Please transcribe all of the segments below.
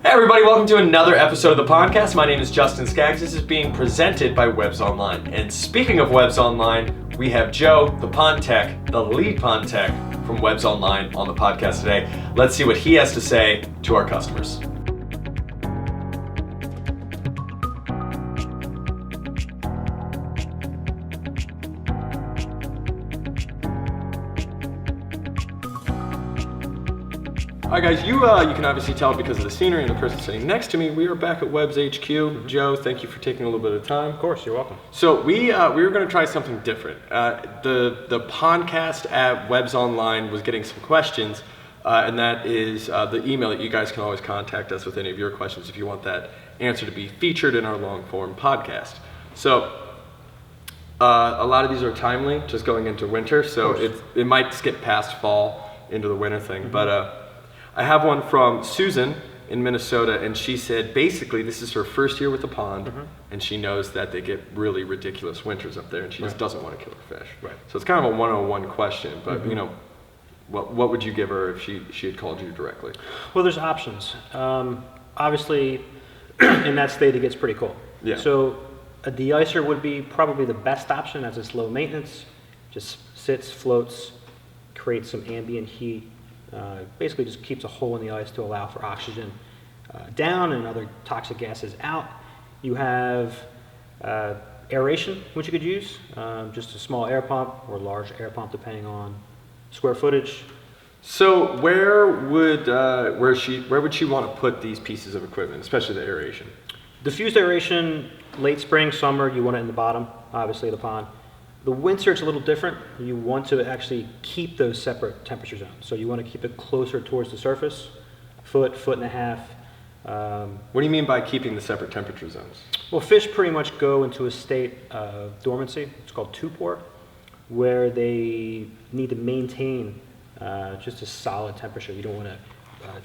Hey everybody, welcome to another episode of the Pondcast. My name is Justin Skaggs. This is being presented by WebbsOnline. And speaking of WebbsOnline, we have Joe, the Pond Tech, the lead Pond Tech from WebbsOnline on the podcast today. Let's see what he has to say to our customers. All right, guys, you can obviously tell because of the scenery and the person sitting next to me, we are back at Webbs HQ. Joe, thank you for taking a little bit of time. Of course, you're welcome. So we were going to try something different. The Pondcast at WebbsOnline was getting some questions, and that is the email that you guys can always contact us with any of your questions if you want that answer to be featured in our long-form podcast. So a lot of these are timely, just going into winter, so it might skip past fall into the winter thing, but I have one from Susan in Minnesota, and she said basically this is her first year with the pond, and she knows that they get really ridiculous winters up there, and she just doesn't want to kill her fish. Right. So it's kind of a 101 question, but you know, what would you give her if she had called you directly? Well, there's options. Obviously, in that state, it gets pretty cold. Yeah. So a de-icer would be probably the best option, as it's low maintenance, just sits, floats, creates some ambient heat. Basically just keeps a hole in the ice to allow for oxygen down and other toxic gases out. You have aeration, which you could use, just a small air pump or large air pump depending on square footage. So where would she want to put these pieces of equipment, especially the aeration? Diffused aeration, late spring, summer, you want it in the bottom, obviously, of the pond. The winter, it's a little different. You want to actually keep those separate temperature zones. So you want to keep it closer towards the surface, foot and a half. What do you mean by keeping the separate temperature zones? Well, fish pretty much go into a state of dormancy. It's called torpor, where they need to maintain just a solid temperature. You don't want to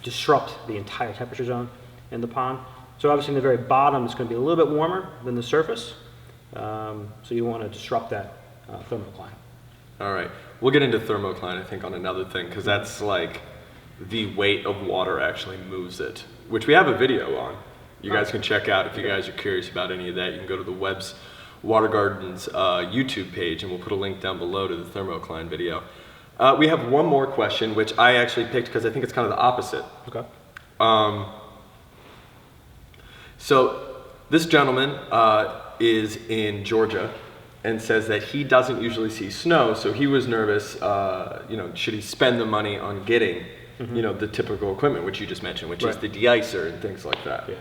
disrupt the entire temperature zone in the pond. So obviously in the very bottom, it's going to be a little bit warmer than the surface. So you don't want to disrupt that thermocline. All right, we'll get into thermocline, I think, on another thing, because that's like the weight of water actually moves it, which we have a video on. You guys can check out if you guys are curious about any of that. You can go to the Webbs Water Gardens YouTube page, and we'll put a link down below to the thermocline video. We have one more question, which I actually picked because I think it's kind of the opposite. Okay. So this gentleman is in Georgia and says that he doesn't usually see snow, so he was nervous, should he spend the money on getting, the typical equipment, which you just mentioned, which is the de-icer and things like that. Yeah.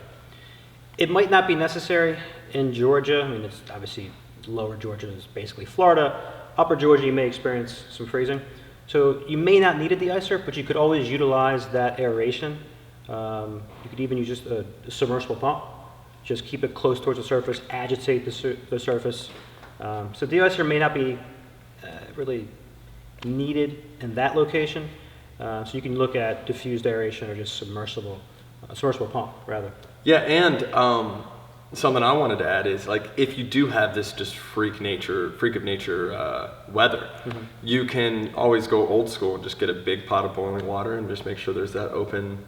It might not be necessary in Georgia. I mean, it's obviously lower Georgia is basically Florida. Upper Georgia, you may experience some freezing. So you may not need a de-icer, but you could always utilize that aeration. You could even use just a submersible pump. Just keep it close towards the surface, agitate the surface. So de-icer may not be really needed in that location. So you can look at diffused aeration or just submersible pump, rather. Yeah, and something I wanted to add is, like, if you do have this just freak of nature weather, you can always go old school and just get a big pot of boiling water and just make sure there's that open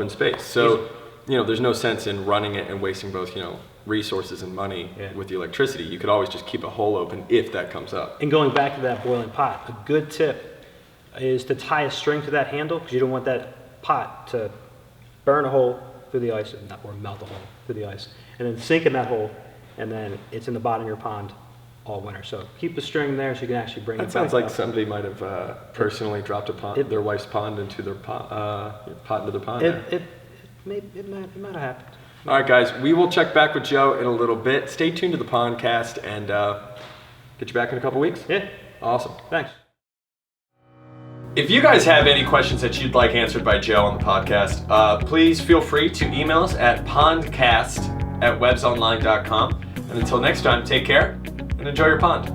space. So, there's no sense in running it and wasting both, resources and money with the electricity. You could always just keep a hole open if that comes up. And going back to that boiling pot, a good tip is to tie a string to that handle, because you don't want that pot to burn a hole through the ice or melt a hole through the ice, and then sink in that hole, and then it's in the bottom of your pond all winter. So keep the string there so you can actually bring it back. That sounds like somebody might have personally dropped their wife's pond into their pot into their pond. It might have happened. All right, guys, we will check back with Joe in a little bit. Stay tuned to the Pondcast, and get you back in a couple weeks. Yeah. Awesome. Thanks. If you guys have any questions that you'd like answered by Joe on the podcast, please feel free to email us at pondcast@webbsonline.com. And until next time, take care and enjoy your pond.